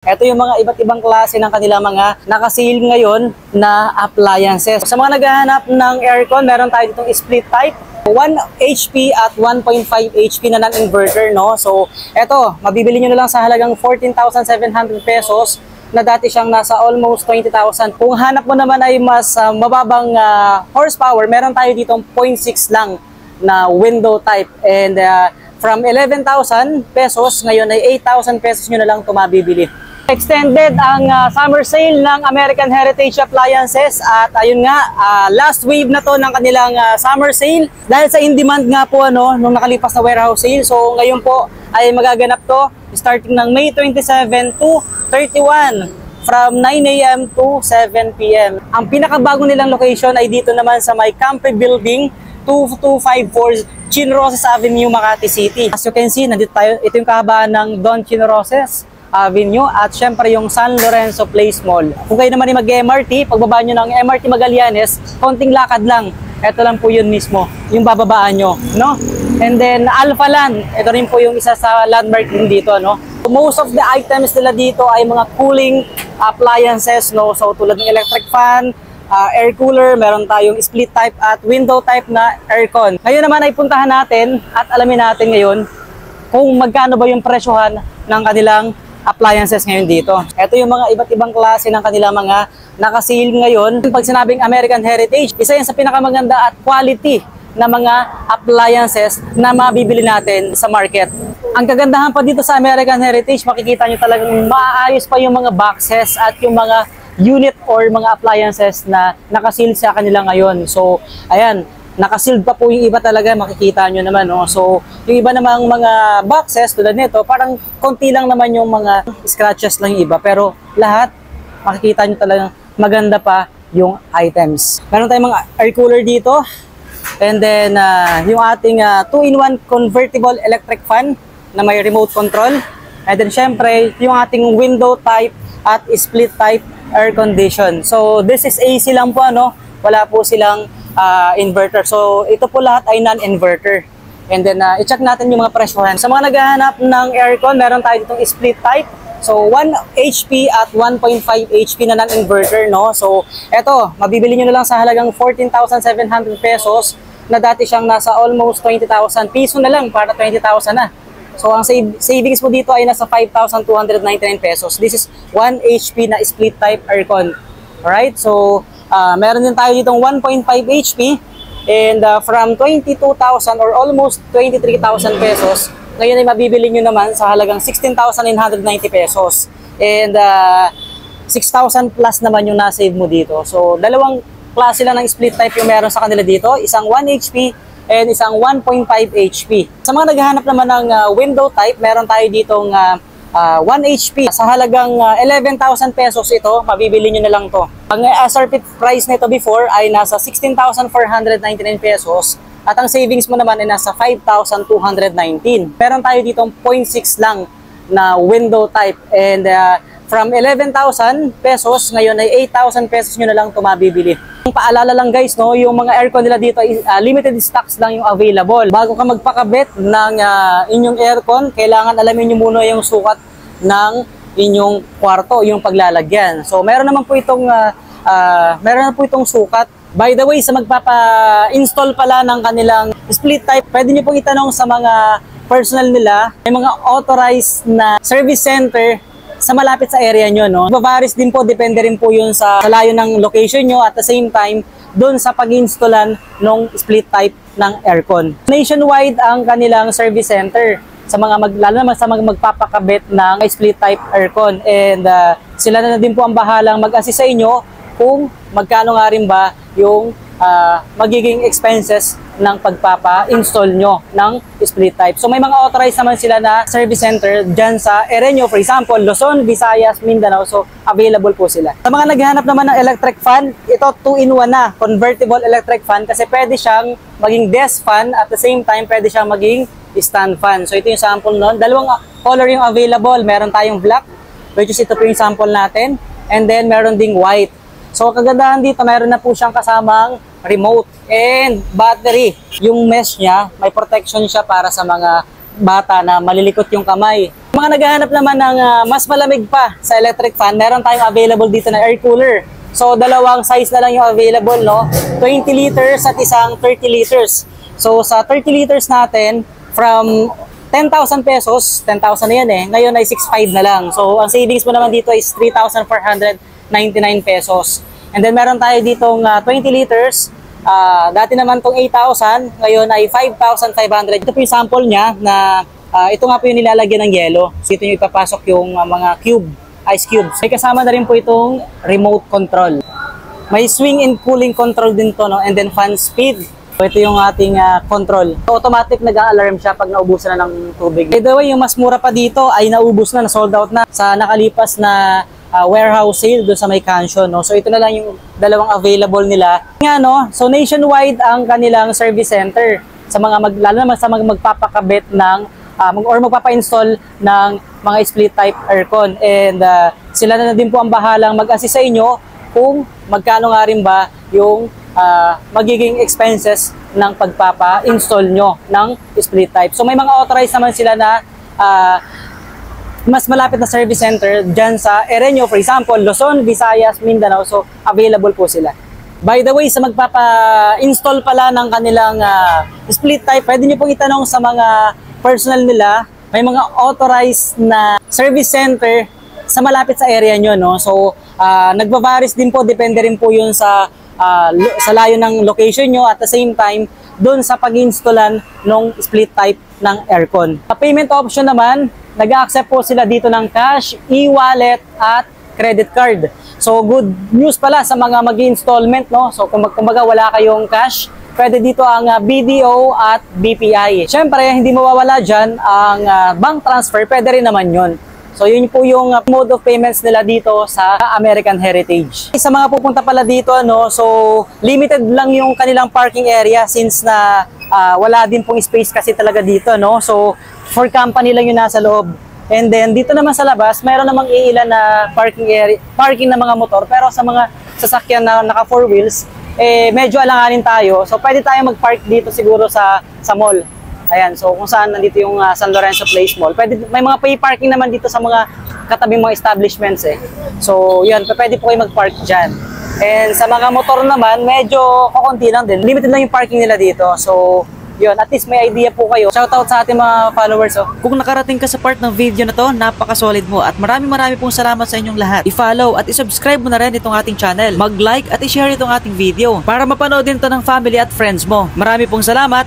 Ito yung mga iba't ibang klase ng kanila mga naka-sale ngayon na appliances. Sa mga naghahanap ng aircon, meron tayo ditong split type. 1 HP at 1.5 HP na non-inverter, no? So, eto, mabibili nyo na lang sa halagang 14,700 pesos na dati siyang nasa almost 20,000. Kung hanap mo naman ay mas mababang horsepower, meron tayo ditong 0.6 lang na window type. And from 11,000 pesos, ngayon ay 8,000 pesos nyo na lang ito mabibili. Extended ang summer sale ng American Heritage Appliances at ayun nga, last wave na to ng kanilang summer sale dahil sa in-demand nga po nung nakalipas na warehouse sale. So ngayon po ay magaganap to starting ng May 27 to 31 from 9 AM to 7 PM. Ang pinakabago nilang location ay dito naman sa may Campe Building 2254 Chinroses Avenue, Makati City. As you can see, nandito tayo, ito yung kahabaan ng Don Chinroses Avenue at syempre yung San Lorenzo Place Mall. Kung kayo naman ay mag-MRT, pagbaba nyo ng MRT Magallanes, konting lakad lang. Ito lang po yun mismo, yung bababaan nyo, no? And then Alpha Land, ito rin po yung isa sa landmark din dito, no? Most of the items nila dito ay mga cooling appliances, no? So tulad ng electric fan, air cooler, meron tayong split type at window type na aircon. Ngayon naman ay puntahan natin at alamin natin ngayon kung magkano ba yung presyohan ng kanilang appliances ngayon dito. Ito yung mga iba't ibang klase ng kanila mga naka-sale ngayon. Pag sinabing American Heritage, isa yan sa pinakamaganda at quality na mga appliances na mabibili natin sa market. Ang kagandahan pa dito sa American Heritage, makikita nyo talagang maayos pa yung mga boxes at yung mga unit or mga appliances na naka-sale sa kanila ngayon. So, ayan, naka-sealed pa po yung iba talaga, makikita nyo naman, no? So, yung iba namang mga boxes tulad nito, parang konti lang naman yung mga scratches lang yung iba. Pero lahat, makikita nyo talagang maganda pa yung items. Meron tayong mga air cooler dito. And then, yung ating 2-in-1 convertible electric fan na may remote control. And then, syempre, yung ating window type at split type air condition. So, this is AC lang po, ano? Wala po silang inverter. So, ito po lahat ay non-inverter. And then, i-check natin yung mga presyohan. Sa mga naghahanap ng aircon, meron tayo ditong split type. So, 1 HP at 1.5 HP na non-inverter, no? So, eto, mabibili nyo na lang sa halagang 14,700 pesos na dati siyang nasa almost 20,000 piso na lang para 20,000 na. So, ang savings mo dito ay nasa 5,299 pesos. This is 1 HP na split type aircon. Alright? So, meron din tayo ditong 1.5 HP and from 22,000 or almost 23,000 pesos, ngayon ay mabibili nyo naman sa halagang 16,990 pesos. And 6,000 plus naman yung na-save mo dito. So, dalawang klase lang ng split type yung meron sa kanila dito. Isang 1 HP and isang 1.5 HP. Sa mga naghahanap naman ng window type, meron tayo ditong 1 HP. Sa halagang 11,000 pesos ito, mabibili nyo na lang to. Ang SRP price nito before ay nasa 16,499 pesos at ang savings mo naman ay nasa 5,219. Meron tayo dito 0.6 lang na window type and from 11,000 pesos, ngayon ay 8,000 pesos nyo na lang ito mabibili. Paalala lang guys, no, yung mga aircon nila dito, limited stocks lang yung available. Bago ka magpakabit ng inyong aircon, kailangan alamin nyo muna yung sukat ng inyong kwarto, yung paglalagyan. So meron naman po itong sukat. By the way, sa magpapa-install pala ng kanilang split type, pwede nyo pong itanong sa mga personal nila, may mga authorized na service center sa malapit sa area nyo, no? Varies din po, depende rin po yun sa layo ng location nyo at the same time, doon sa pag-installan ng split type ng aircon. Nationwide ang kanilang service center sa mga lalo naman sa mga magpapakabit ng split type aircon. And sila na din po ang bahalang mag-assist sa inyo kung magkano nga rin ba yung magiging expenses ng pagpapa-install nyo ng split type. So may mga authorized naman sila na service center dyan sa area nyo. For example, Luzon, Visayas, Mindanao. So available po sila. Sa mga naghahanap naman ng electric fan, ito 2-in-1 na convertible electric fan kasi pwede siyang maging desk fan at the same time pwede siyang maging stand fan. So ito yung sample nun. Dalawang color yung available. Meron tayong black, which is ito po yung sample natin. And then meron ding white. So kagandahan dito, meron na po siyang kasamang remote and battery. Yung mesh niya, may protection siya para sa mga bata na malilikot yung kamay. Mga naghahanap naman ng mas malamig pa sa electric fan, meron tayong available dito na air cooler. So, dalawang size na lang yung available, no? 20 liters at isang 30 liters. So, sa 30 liters natin, from 10,000 pesos, 10,000 na yan eh, ngayon ay 6,500 na lang. So, ang savings mo naman dito is 3,499 pesos. And then, meron tayo ditong 20 liters. Dati naman tong 8,000, ngayon ay 5,500. Ito po yung sample niya na ito nga po yung nilalagyan ng yelo. So, ito yung ipapasok yung mga ice cubes. May kasama na rin po itong remote control. May swing and cooling control din to, no? And then fan speed. So, ito yung ating control. So, automatic nag-a-alarm siya pag naubusan na ng tubig. By the way, yung mas mura pa dito ay naubos na, sold out na sa nakalipas na warehouse sale doon sa may Cansion, no? So, ito na lang yung dalawang available nila. Nga, no? So, nationwide ang kanilang service center sa mga lalo naman sa mga magpapakabit ng or magpapa-install ng mga split type aircon. And sila na din po ang bahalang mag-assist sa inyo kung magkano nga rin ba yung magiging expenses ng pagpapa-install nyo ng split type. So may mga authorized naman sila na mas malapit na service center dyan sa area nyo. For example, Luzon, Visayas, Mindanao. So available po sila. By the way, sa magpapa-install pala ng kanilang split type, pwede nyo pong itanong sa mga personal nila, may mga authorized na service center sa malapit sa area nyo, no? So, nagbabaris din po, depende rin po yun sa layo ng location nyo, at the same time, doon sa pag-installan ng split type ng aircon. Payment option naman, nag-accept po sila dito ng cash, e-wallet, at credit card. So, good news pala sa mga mag-installment, no? So, kumbaga wala kayong cash, pwede dito ang BDO at BPI. Siyempre, hindi mawawala dyan ang bank transfer, pwede rin naman yun. So, yun po yung mode of payments nila dito sa American Heritage. Sa mga pupunta pala dito, no, so limited lang yung kanilang parking area since na wala din pong space kasi talaga dito, no? So, for company lang yung nasa loob. And then, dito naman sa labas, mayroon namang iilan na parking na mga motor, pero sa mga sasakyan na naka 4 wheels, medyo alanganin tayo. So, pwede tayo mag-park dito siguro sa mall. Ayan, so kung saan nandito yung San Lorenzo Place Mall. May mga pay parking naman dito sa mga katabing mga establishments eh. So, yun, pwede po kayo mag-park dyan. And sa mga motor naman, medyo kukunti lang din. Limited lang yung parking nila dito. So, yun, at least may idea po kayo. Shoutout sa ating mga followers. Oh. Kung nakarating ka sa part ng video na to, napaka-solid mo at marami pong salamat sa inyong lahat. I-follow at i-subscribe mo na rin itong ating channel. Mag-like at i-share itong ating video para mapanood din to ng family at friends mo. Marami pong salamat!